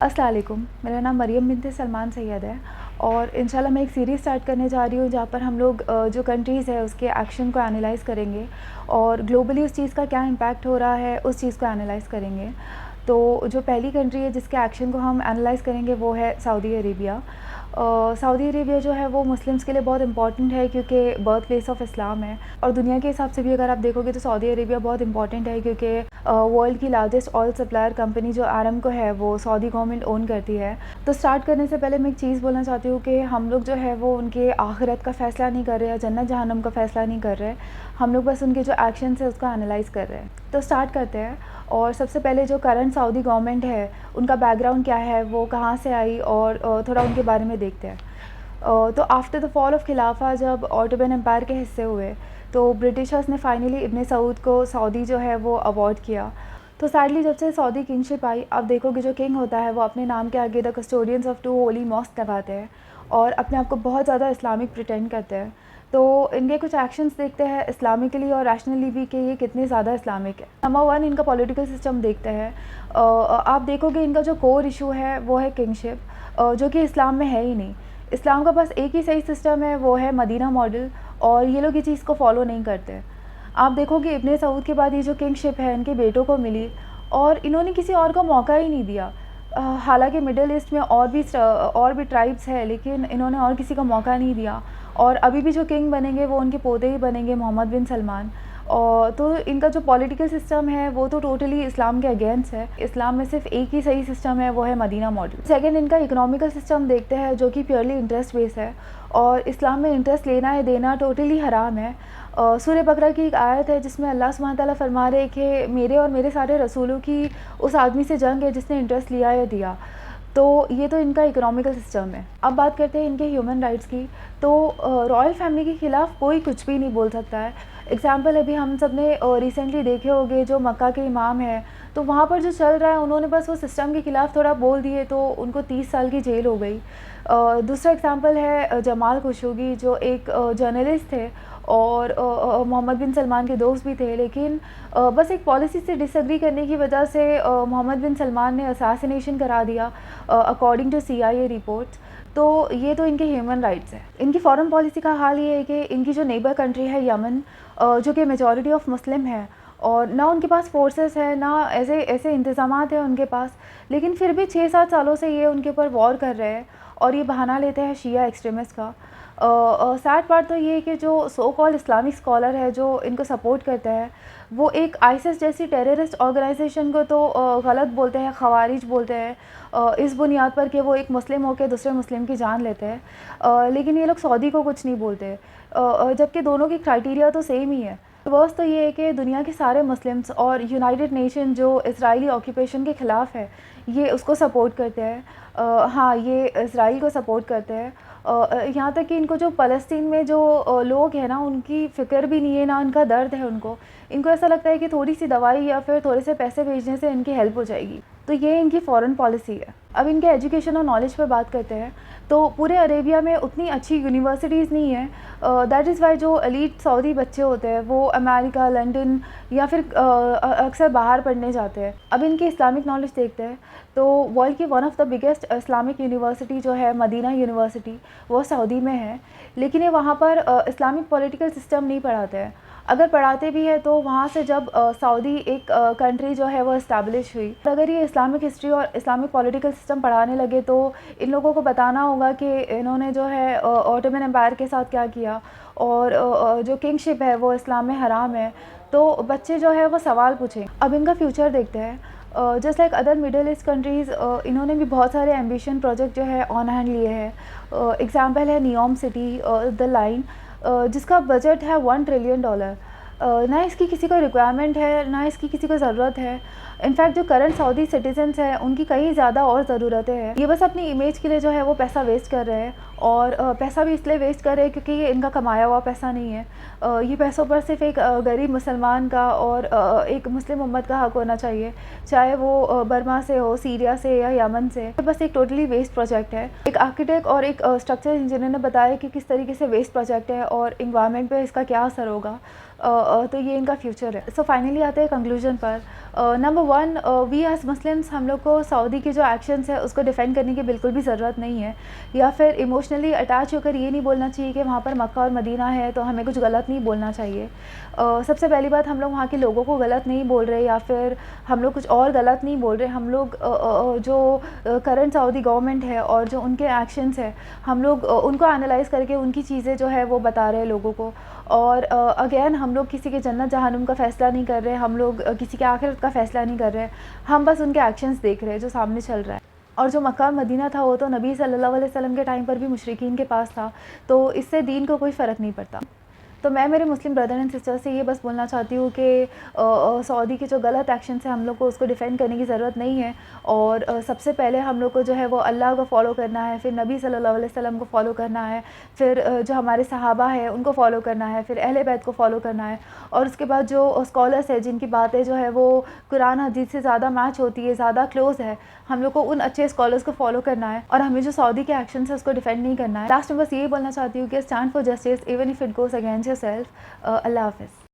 अस्सलाम वालेकुम। मेरा नाम मरियम बिन्त सलमान सैयद है और इंशाल्लाह मैं एक सीरीज़ स्टार्ट करने जा रही हूँ जहाँ पर हम लोग जो कंट्रीज़ है उसके एक्शन को एनालाइज़ करेंगे और ग्लोबली उस चीज़ का क्या इम्पैक्ट हो रहा है उस चीज़ को एनालाइज़ करेंगे। तो जो पहली कंट्री है जिसके एक्शन को हम एनालाइज़ करेंगे वो है सऊदी अरेबिया। सऊदी अरेबिया जो है वो मुस्लिम्स के लिए बहुत इंपॉर्टेंट है क्योंकि बर्थ प्लेस ऑफ इस्लाम है और दुनिया के हिसाब से भी अगर आप देखोगे तो सऊदी अरेबिया बहुत इंपॉर्टेंट है क्योंकि वर्ल्ड की लार्जेस्ट ऑयल सप्लायर कंपनी जो आरामको है वो सऊदी गवर्नमेंट ओन करती है। तो स्टार्ट करने से पहले मैं एक चीज़ बोलना चाहती हूँ कि हम लोग जो है वो उनके आखिरत का फ़ैसला नहीं कर रहे हैं, जन्नत जहन्नम का फ़ैसला नहीं कर रहे, हम लोग बस उनके जो एक्शन है उसको एनालाइज़ कर रहे हैं। तो स्टार्ट करते हैं। और सबसे पहले जो करंट सऊदी गवर्नमेंट है उनका बैकग्राउंड क्या है, वो कहाँ से आई और थोड़ा उनके बारे में देखते हैं। तो आफ्टर द फॉल ऑफ खिलाफा जब ऑटोमन एम्पायर के हिस्से हुए तो ब्रिटिशर्स ने फाइनली इब्न सऊद को सऊदी जो है वो अवॉर्ड किया। तो सैडली जब से सऊदी किंगशिप आई, आप देखोगे जो किंग होता है वो अपने नाम के आगे the custodians of two holy mosque लगाते हैं और अपने आप को बहुत ज़्यादा इस्लामिक प्रिटेंड करते हैं। तो इनके कुछ एक्शंस देखते हैं इस्लामिकली और रैशनली भी कि ये कितने ज़्यादा इस्लामिक है। नंबर वन, इनका पॉलिटिकल सिस्टम देखते हैं। आप देखोगे इनका जो कोर इशू है वो है किंगशिप, जो कि इस्लाम में है ही नहीं। इस्लाम का बस एक ही सही सिस्टम है, वो है मदीना मॉडल, और ये लोग ये चीज़ को फॉलो नहीं करते। आप देखोगे इब्न सऊद के बाद ये जो किंगशिप है इनके बेटों को मिली और इन्होंने किसी और को मौका ही नहीं दिया। हालांकि मिडिल ईस्ट में और भी ट्राइब्स है लेकिन इन्होंने और किसी का मौका नहीं दिया और अभी भी जो किंग बनेंगे वो उनके पोते ही बनेंगे, मोहम्मद बिन सलमान। और तो इनका जो पॉलिटिकल सिस्टम है वो तो टोटली इस्लाम के अगेंस्ट है। इस्लाम में सिर्फ एक ही सही सिस्टम है, वो है मदीना मॉडल। सेकंड, इनका इकोनॉमिकल सिस्टम देखते हैं जो कि प्योरली इंटरेस्ट बेस्ड है और इस्लाम में इंटरेस्ट लेना या देना टोटली हराम है। सूरह बकरा की एक आयत है जिसमें अल्लाह सुब्हानहू तआला फरमा रहे हैं कि मेरे और मेरे सारे रसूलों की उस आदमी से जंग है जिसने इंटरेस्ट लिया या दिया। तो ये तो इनका इकोनॉमिकल सिस्टम है। अब बात करते हैं इनके ह्यूमन राइट्स की। तो रॉयल फैमिली के ख़िलाफ़ कोई कुछ भी नहीं बोल सकता है। एग्ज़ाम्पल अभी हम सब ने रिसेंटली देखे होंगे जो मक्का के इमाम हैं, तो वहाँ पर जो चल रहा है उन्होंने बस वो सिस्टम के ख़िलाफ़ थोड़ा बोल दिए तो उनको 30 साल की जेल हो गई। दूसरा एग्ज़ाम्पल है जमाल खशोगी जो एक जर्नलिस्ट थे और मोहम्मद बिन सलमान के दोस्त भी थे, लेकिन बस एक पॉलिसी से डिसएग्री करने की वजह से मोहम्मद बिन सलमान ने असैसिनेशन करा दिया अकॉर्डिंग टू CIA रिपोर्ट्स। तो ये तो इनके ह्यूमन राइट्स है। इनकी फॉरेन पॉलिसी का हाल ये है कि इनकी जो नेबर कंट्री है यमन, जो कि मेजॉरिटी ऑफ मुस्लिम है और ना उनके पास फोर्सेस है ना ऐसे इंतज़ामात हैं उनके पास, लेकिन फिर भी 6-7 सालों से ये उनके ऊपर वॉर कर रहे हैं और ये बहाना लेते हैं शिया एक्सट्रीमिस्ट का। सैड पार्ट तो ये है कि जो सो कॉल्ड इस्लामिक स्कॉलर है जो इनको सपोर्ट करता है वो एक आईसिस जैसी टेररिस्ट ऑर्गेनाइजेशन को तो गलत बोलते हैं, खवारिज बोलते हैं इस बुनियाद पर कि वो एक मुस्लिम होकर दूसरे मुस्लिम की जान लेते हैं, लेकिन ये लोग सऊदी को कुछ नहीं बोलते, जबकि दोनों की क्राइटेरिया तो सेम ही है। वर्स तो ये है कि दुनिया के सारे मुस्लिम्स और यूनाइटेड नेशन जो इजरायली ऑक्यूपेशन के ख़िलाफ़ है ये उसको सपोर्ट करते हैं। हाँ, ये इसराइल को सपोर्ट करते हैं। यहाँ तक कि इनको जो फ़लस्तीन में जो लोग हैं ना उनकी फ़िक्र भी नहीं है, ना उनका दर्द है इनको ऐसा लगता है कि थोड़ी सी दवाई या फिर थोड़े से पैसे भेजने से इनकी हेल्प हो जाएगी। तो ये इनकी फ़ॉरेन पॉलिसी है। अब इनके एजुकेशन और नॉलेज पर बात करते हैं। तो पूरे अरेबिया में उतनी अच्छी यूनिवर्सिटीज़ नहीं है, दैट इज़ वाई जो एलीट सऊदी बच्चे होते हैं वो अमेरिका, लंदन या फिर अक्सर बाहर पढ़ने जाते हैं। अब इनकी इस्लामिक नॉलेज देखते हैं तो वर्ल्ड की one of the biggest Islamic university जो है मदीना यूनिवर्सिटी वो सऊदी में है, लेकिन ये वहाँ पर इस्लामिक पॉलिटिकल सिस्टम नहीं पढ़ाते हैं। अगर पढ़ाते भी है तो वहाँ से जब सऊदी एक कंट्री जो है वो इस्टेब्लिश हुई, अगर ये इस्लामिक हिस्ट्री और इस्लामिक पॉलिटिकल सिस्टम पढ़ाने लगे तो इन लोगों को बताना होगा कि इन्होंने जो है ऑटोमन एम्पायर के साथ क्या किया और जो किंगशिप है वो इस्लाम में हराम है, तो बच्चे जो है वो सवाल पूछें। अब इनका फ्यूचर देखते हैं। Just like other middle east countries इन्होंने भी बहुत सारे एम्बिशन प्रोजेक्ट जो है ऑन हैंड लिए हैं। एग्ज़ाम्पल है नियोम सिटी द लाइन, जिसका बजट है $1 ट्रिलियन। ना इसकी किसी को रिक्वायरमेंट है ना इसकी किसी को ज़रूरत है। इनफैक्ट जो करंट सऊदी सिटीजन्स हैं उनकी कहीं ज़्यादा और ज़रूरतें हैं। ये बस अपनी इमेज के लिए जो है वो पैसा वेस्ट कर रहे हैं और पैसा भी इसलिए वेस्ट कर रहे हैं क्योंकि ये इनका कमाया हुआ पैसा नहीं है। ये पैसों पर सिर्फ एक गरीब मुसलमान का और एक मुस्लिम उम्मत का हक होना चाहिए, चाहे वो बर्मा से हो, सीरिया से या यमन से। तो बस एक टोटली वेस्ट प्रोजेक्ट है। एक आर्किटेक्ट और एक स्ट्रक्चर इंजीनियर ने बताया कि किस तरीके से वेस्ट प्रोजेक्ट है और इन्वायरमेंट पे इसका क्या असर होगा। تو یہ ان کا فیوچر ہے. سو فائنلی آتے ہیں کنکلوژن پر. نمبر 1 وی ایز مسلمس ہم لوگ کو سعودی کے جو ایکشنس ہے اس کو ڈیفینڈ کرنے کی بالکل بھی ضرورت نہیں ہے, یا پھر ایموشنلی اٹیچ ہو کر یہ نہیں بولنا چاہیے کہ وہاں پر مکہ اور مدینہ ہے تو ہمیں کچھ غلط نہیں بولنا چاہیے. سب سے پہلی بات, ہم لوگ وہاں کے لوگوں کو غلط نہیں بول رہے یا پھر ہم لوگ کچھ اور غلط نہیں بول رہے. ہم لوگ جو کرنٹ سعودی گورنمنٹ ہے اور جو ان کے ایکشنس ہے ہم لوگ ان کو انالائز کر کے ان کی چیزیں جو ہے وہ بتا رہے ہیں لوگوں کو. اور اگین ہم لوگ کسی کے جنت جہنم کا فیصلہ نہیں کر رہے, ہم لوگ کسی کے آخرت کا فیصلہ نہیں کر رہے, ہم بس ان کے ایکشنز دیکھ رہے ہیں جو سامنے چل رہا ہے. اور جو مکہ اور مدینہ تھا وہ تو نبی صلی اللہ علیہ وسلم کے ٹائم پر بھی مشرکین کے پاس تھا, تو اس سے دین کو کوئی فرق نہیں پڑتا. تو میں میرے مسلم بردر اینڈ سسٹر سے یہ بس بولنا چاہتی ہوں کہ سعودی کے جو غلط ایکشنس ہیں ہم لوگ کو اس کو ڈیفینڈ کرنے کی ضرورت نہیں ہے, اور سب سے پہلے ہم لوگ کو جو ہے وہ اللہ کو فالو کرنا ہے, پھر نبی صلی اللہ علیہ وسلم کو فالو کرنا ہے, پھر جو ہمارے صحابہ ہیں ان کو فالو کرنا ہے, پھر اہل بیت کو فالو کرنا ہے, اور اس کے بعد جو اسکالرس ہیں جن کی باتیں جو ہے وہ قرآن حدیث سے زیادہ میچ ہوتی ہے, زیادہ کلوز ہے, ہم لوگ کو ان اچھے اسکالرس کو فالو کرنا ہے, اور ہمیں جو سعودی کے ایکشنس ہیں اس کو ڈیفینڈ نہیں کرنا ہے. لاسٹ میں بس یہی بولنا چاہتی ہوں کہ stand for justice even if it goes against yourself. Allah حافظ.